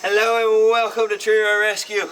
Hello and welcome to Treerow Rescue.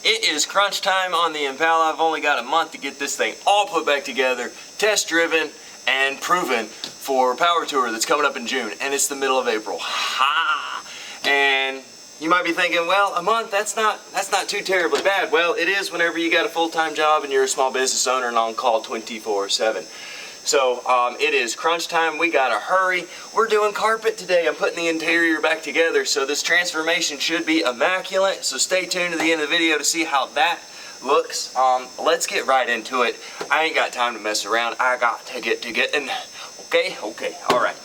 It is crunch time on the Impala. I've only got a month to get this thing all put back together, test driven and proven for Power Tour that's coming up in June, and it's the middle of April. Ha! And you might be thinking, well, a month, that's not too terribly bad. Well, it is whenever you got a full-time job and you're a small business owner and on call 24/7. So it is crunch time. We gotta hurry. We're doing carpet today. I'm putting the interior back together, so this transformation should be immaculate. So stay tuned to the end of the video to see how that looks. Let's get right into it. I ain't got time to mess around. I got to get to getting. Okay, all right.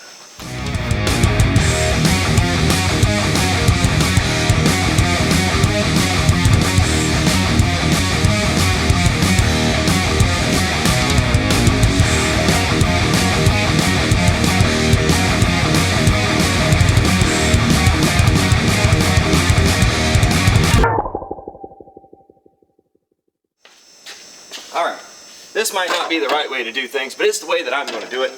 Alright, this might not be the right way to do things, but it's the way that I'm going to do it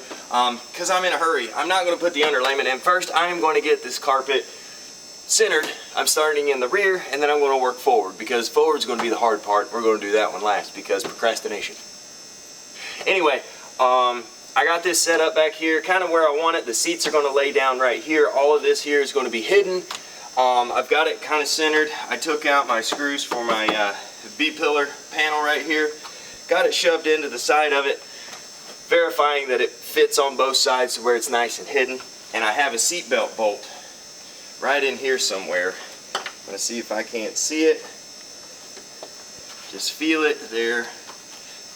because I'm in a hurry. I'm not going to put the underlayment in first. I am going to get this carpet centered. I'm starting in the rear and then I'm going to work forward because forward is going to be the hard part. We're going to do that one last because procrastination. Anyway, I got this set up back here kind of where I want it. The seats are going to lay down right here. All of this here is going to be hidden. I've got it kind of centered. I took out my screws for my B-pillar panel right here. Got it shoved into the side of it, verifying that it fits on both sides to where it's nice and hidden. And I have a seatbelt bolt right in here somewhere. I'm going to see if I can't see it. Just feel it there.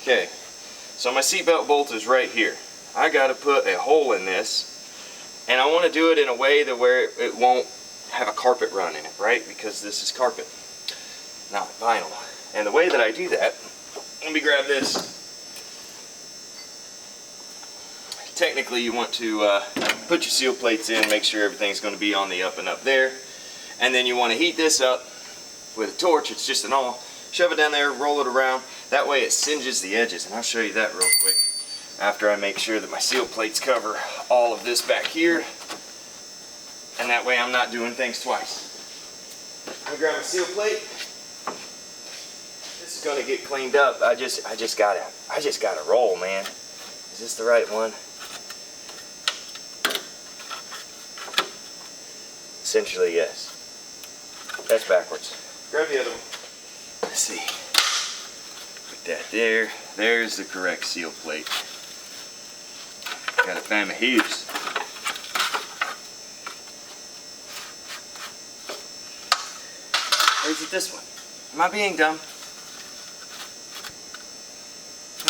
Okay, so my seatbelt bolt is right here. I got to put a hole in this, and I want to do it in a way that where it won't have a carpet run in it, right? Because this is carpet, not vinyl. And the way that I do that, let me grab this. Technically you want to put your seal plates in, make sure everything's going to be on the up and up there. And then you want to heat this up with a torch. It's just an awl. Shove it down there, roll it around. That way it singes the edges. And I'll show you that real quick after I make sure that my seal plates cover all of this back here. And that way I'm not doing things twice. I'm going to grab my seal plate. This is going to get cleaned up. I just gotta roll, man. Is this the right one? Essentially, yes. That's backwards. Grab the other one. Let's see. Put that there. There's the correct seal plate. Gotta find my hoops. Or is it this one? Am I being dumb?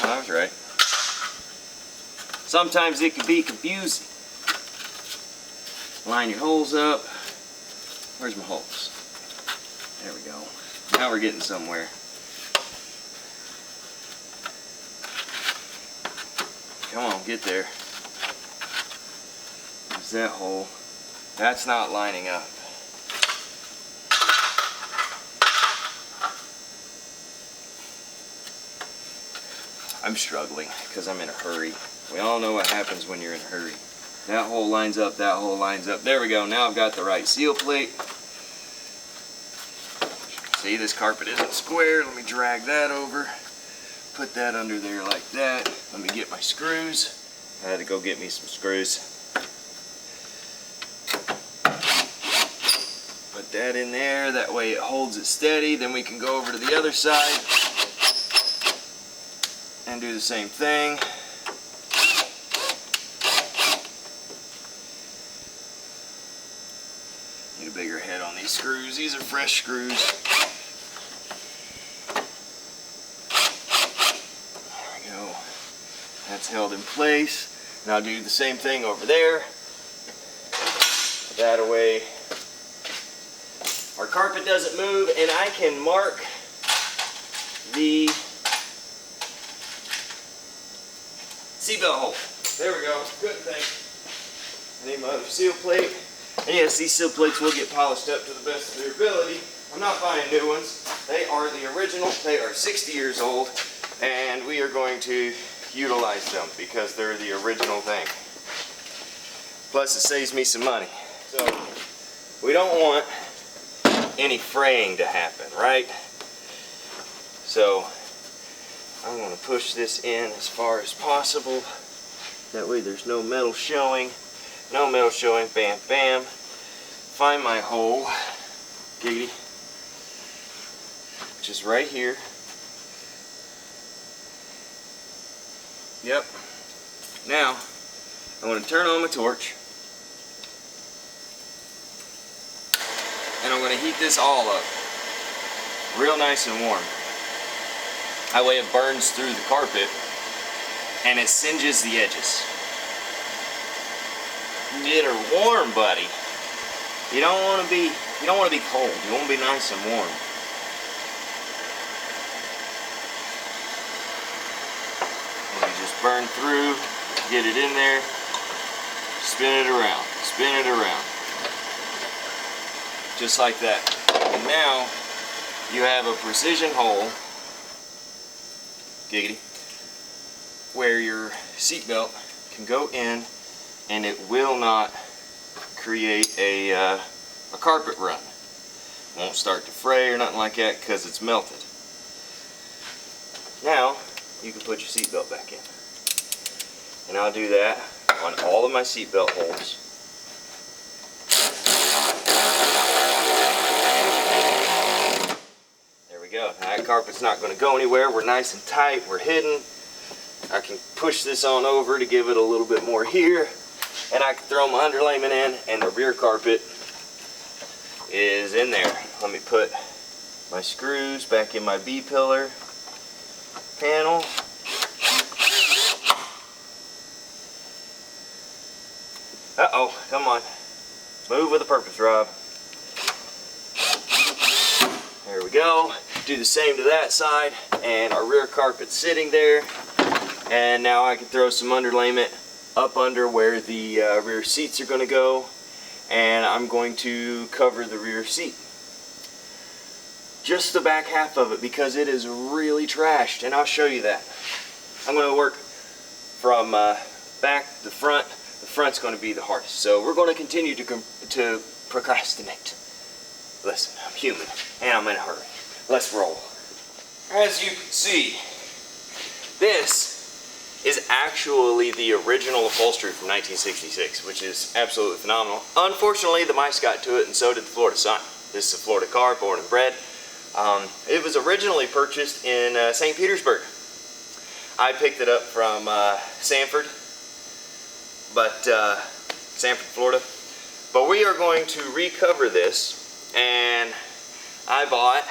Oh, I was right. Sometimes it can be confusing. Line your holes up. Where's my holes? There we go. Now we're getting somewhere. Come on, get there. There's that hole. That's not lining up. I'm struggling because I'm in a hurry. We all know what happens when you're in a hurry. That hole lines up, that hole lines up. There we go. Now I've got the right seal plate. See, this carpet isn't square. Let me drag that over. Put that under there like that. Let me get my screws. I had to go get me some screws. Put that in there. That way it holds it steady. Then we can go over to the other side and do the same thing. Need a bigger head on these screws. These are fresh screws. There we go. That's held in place. And I'll do the same thing over there. That way our carpet doesn't move, and I can mark the seatbelt hole. There we go. Good thing. I need my other seal plate. And yes, these seal plates will get polished up to the best of their ability. I'm not buying new ones. They are the original. They are 60 years old. And we are going to utilize them because they're the original thing. Plus it saves me some money. So we don't want any fraying to happen, right? So I'm going to push this in as far as possible. That way there's no metal showing. No metal showing. Bam, bam. Find my hole. Giggity. Which is right here. Yep. Now, I'm going to turn on my torch. And I'm going to heat this all up. Real nice and warm. That way it burns through the carpet and it singes the edges. Get her warm, buddy. You don't want to be cold. You want to be nice and warm. And you just burn through, get it in there, spin it around, spin it around. Just like that. And now you have a precision hole, giggity, where your seatbelt can go in and it will not create a carpet run. Won't start to fray or nothing like that because it's melted. Now you can put your seatbelt back in. And I'll do that on all of my seatbelt holes. There we go. Now that carpet's not going to go anywhere. We're nice and tight. We're hidden. I can push this on over to give it a little bit more here. And I can throw my underlayment in, and the rear carpet is in there. Let me put my screws back in my B-pillar panel. Uh-oh, come on. Move with a purpose, Rob. There we go. Do the same to that side, and our rear carpet's sitting there. And now I can throw some underlayment up under where the rear seats are going to go, and I'm going to cover the rear seat. Just the back half of it because it is really trashed, and I'll show you that. I'm going to work from back to front. The front's going to be the hardest, so we're going to continue to procrastinate. Listen, I'm human, and I'm in a hurry. Let's roll. As you can see, this is actually the original upholstery from 1966, which is absolutely phenomenal. Unfortunately, the mice got to it, and so did the Florida Sun. This is a Florida car, born and bred. It was originally purchased in St. Petersburg. I picked it up from Sanford, Florida. But we are going to recover this, and I bought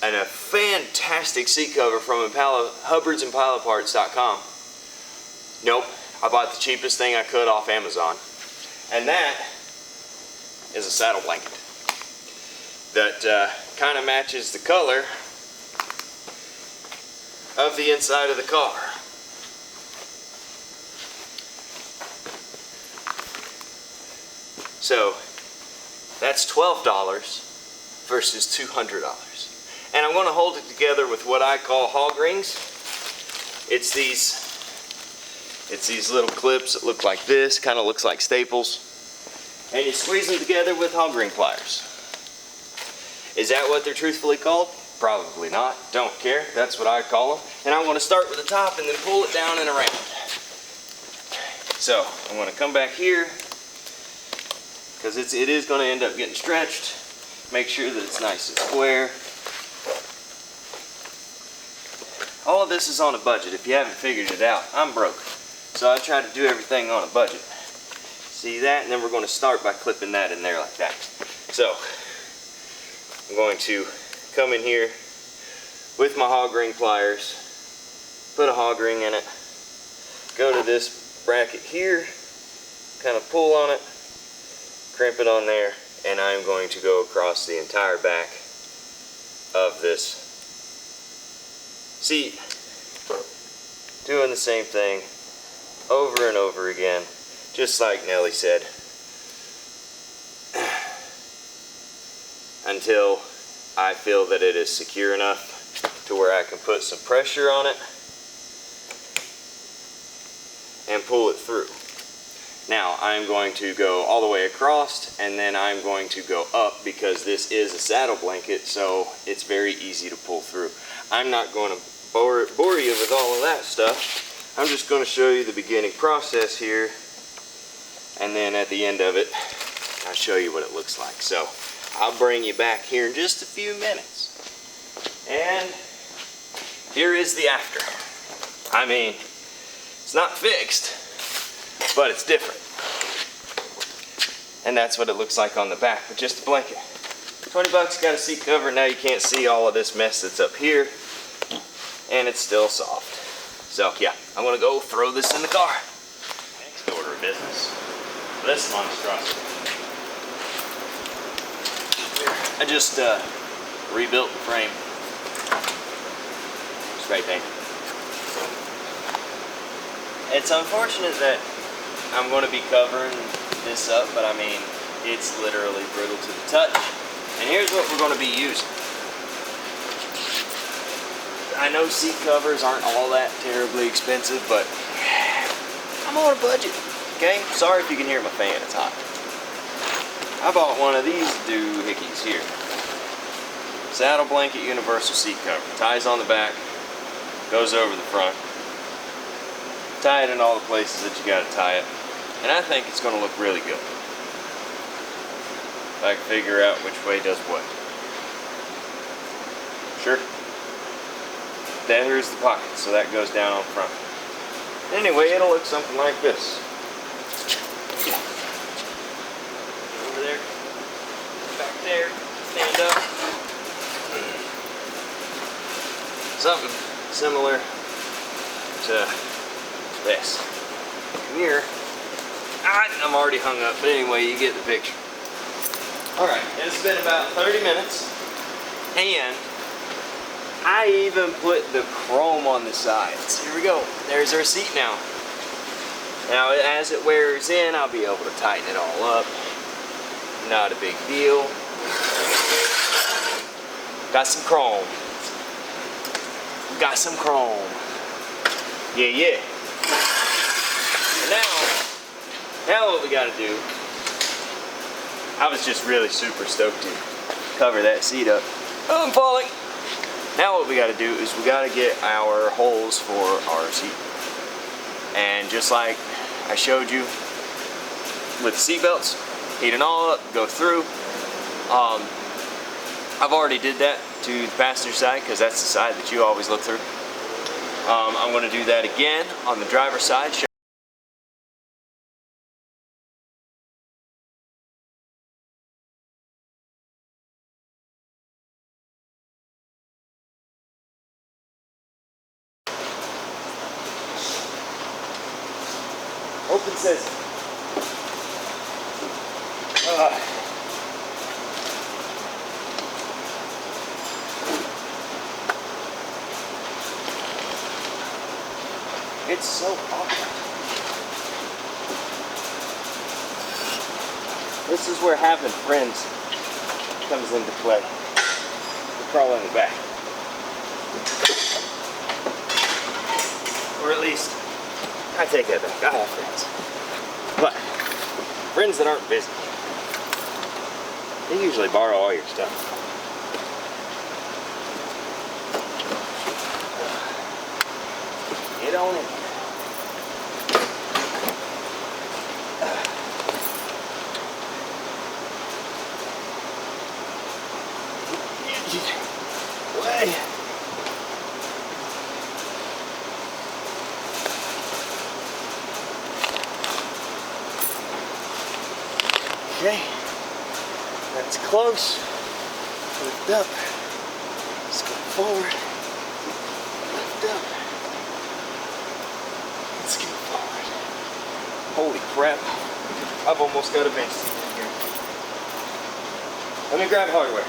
a fantastic seat cover from Impala, HubbardsImpalaParts.com. Nope, I bought the cheapest thing I could off Amazon. And that is a saddle blanket that kind of matches the color of the inside of the car. So that's $12 versus $200. And I'm going to hold it together with what I call hog rings. It's these little clips that look like this, kind of looks like staples. And you squeeze them together with hog ring pliers. Is that what they're truthfully called? Probably not. Don't care. That's what I call them. And I'm going to start with the top and then pull it down and around. So I'm going to come back here because it is going to end up getting stretched. Make sure that it's nice and square. All of this is on a budget. If you haven't figured it out, I'm broke. So I try to do everything on a budget. See that? And then we're going to start by clipping that in there like that. So I'm going to come in here with my hog ring pliers, put a hog ring in it, go to this bracket here, kind of pull on it, crimp it on there, and I'm going to go across the entire back of this seat, doing the same thing over and over again, just like Nellie said, until I feel that it is secure enough to where I can put some pressure on it and pull it through. Now I'm going to go all the way across, and then I'm going to go up because this is a saddle blanket, so it's very easy to pull through. I'm not going to bore you with all of that stuff. I'm just going to show you the beginning process here, and then at the end of it, I'll show you what it looks like. So I'll bring you back here in just a few minutes. And here is the after. I mean, it's not fixed, but it's different. And that's what it looks like on the back with just a blanket. 20 bucks, got a seat cover. Now you can't see all of this mess that's up here, and it's still soft. So yeah, I'm gonna go throw this in the car. Next order of business, this monstrosity. I just rebuilt the frame. Spray paint. It's unfortunate that I'm going to be covering this up, but I mean, it's literally brittle to the touch. And here's what we're going to be using. I know seat covers aren't all that terribly expensive, but I'm on a budget, okay? Sorry if you can hear my fan, it's hot. I bought one of these doohickeys here. Saddle blanket universal seat cover. Ties on the back, goes over the front. Tie it in all the places that you gotta tie it. And I think it's gonna look really good. If I can figure out which way does what. Sure. There's the pocket, so that goes down on front. Anyway, it'll look something like this. Over there, back there, stand up. Something similar to this. Come here. I'm already hung up, but anyway, you get the picture. Alright, it's been about 30 minutes, and I even put the chrome on the sides. Here we go. There's our seat now. Now, as it wears in, I'll be able to tighten it all up. Not a big deal. Got some chrome. Got some chrome. Yeah, yeah. Now what we gotta do, I was just really super stoked to cover that seat up. Oh, I'm falling. Now what we gotta do is we gotta get our holes for our seat. And just like I showed you with the seat belts, heat it all up, go through. I've already did that to the passenger side because that's the side that you always look through. I'm gonna do that again on the driver's side. Open sesame. It's so awkward. This is where having friends comes into play. You crawl in the back. Or at least, I take that back. I have friends. But friends that aren't busy, they usually borrow all your stuff. Get on it. Way. Okay, that's close. Lift up. Let's go forward. Lift up. Let's go forward. Holy crap. I've almost got a bench seat in here. Let me grab hardware.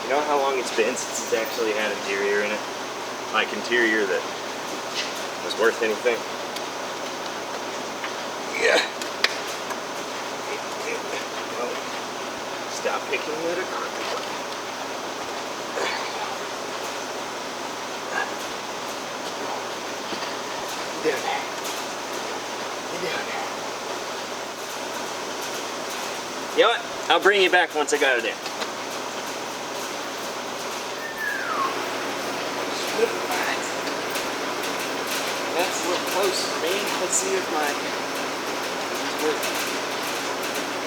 You know how long it's been since it's actually had interior in it? Like interior that was worth anything? Yeah. Stop picking at a carpet. Down there. You know what? I'll bring you back once I got it in. That's a little close for me. Let's see if my is working.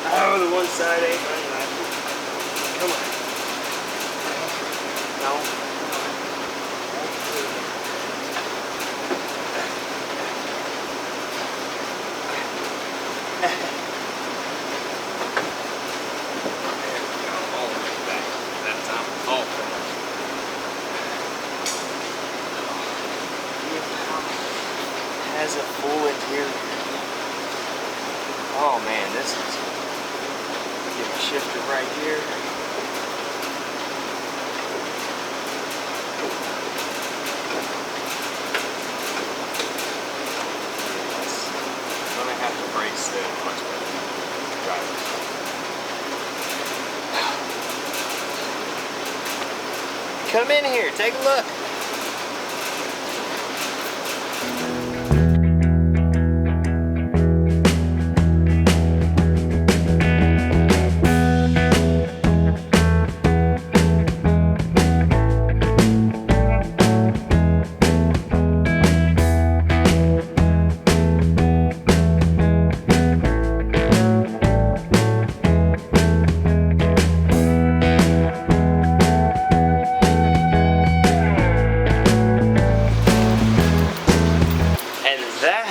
Oh, the one side ain't right. Come on. No. Has a full interior. Oh man, this is get a shifter right here. I'm gonna have to brace the much better drivers. Come in here, take a look.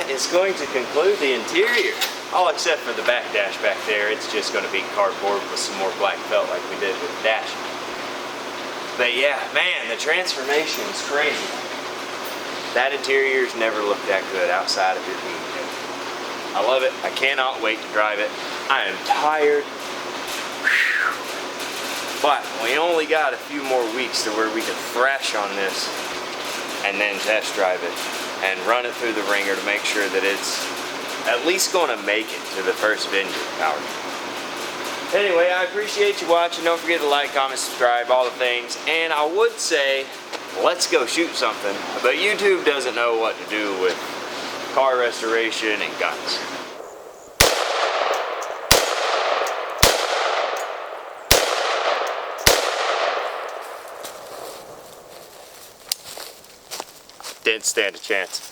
Is going to conclude the interior, all except for the back dash back there. It's just going to be cardboard with some more black felt like we did with the dash. But yeah, man, the transformation is crazy. That interior's never looked that good outside of your heat. I love it. I cannot wait to drive it. I am tired. But we only got a few more weeks to where we can thrash on this and then test drive it and run it through the ringer to make sure that it's at least going to make it to the first vineyard power. Anyway, I appreciate you watching. Don't forget to like, comment, subscribe, all the things. And I would say, let's go shoot something. But YouTube doesn't know what to do with car restoration and guns. Didn't stand a chance.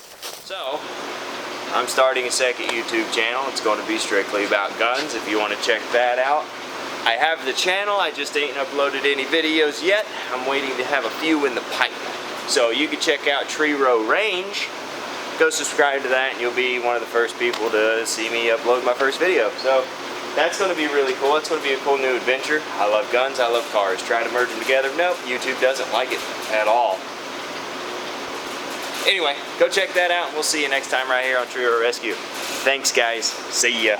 So, I'm starting a second YouTube channel. It's going to be strictly about guns if you want to check that out. I have the channel, I just ain't uploaded any videos yet. I'm waiting to have a few in the pipe. So you can check out Treerow Range. Go subscribe to that and you'll be one of the first people to see me upload my first video. So that's going to be really cool. It's going to be a cool new adventure. I love guns, I love cars. Trying to merge them together? Nope, YouTube doesn't like it at all. Anyway, go check that out, and we'll see you next time right here on Treerow Rescue. Thanks, guys. See ya.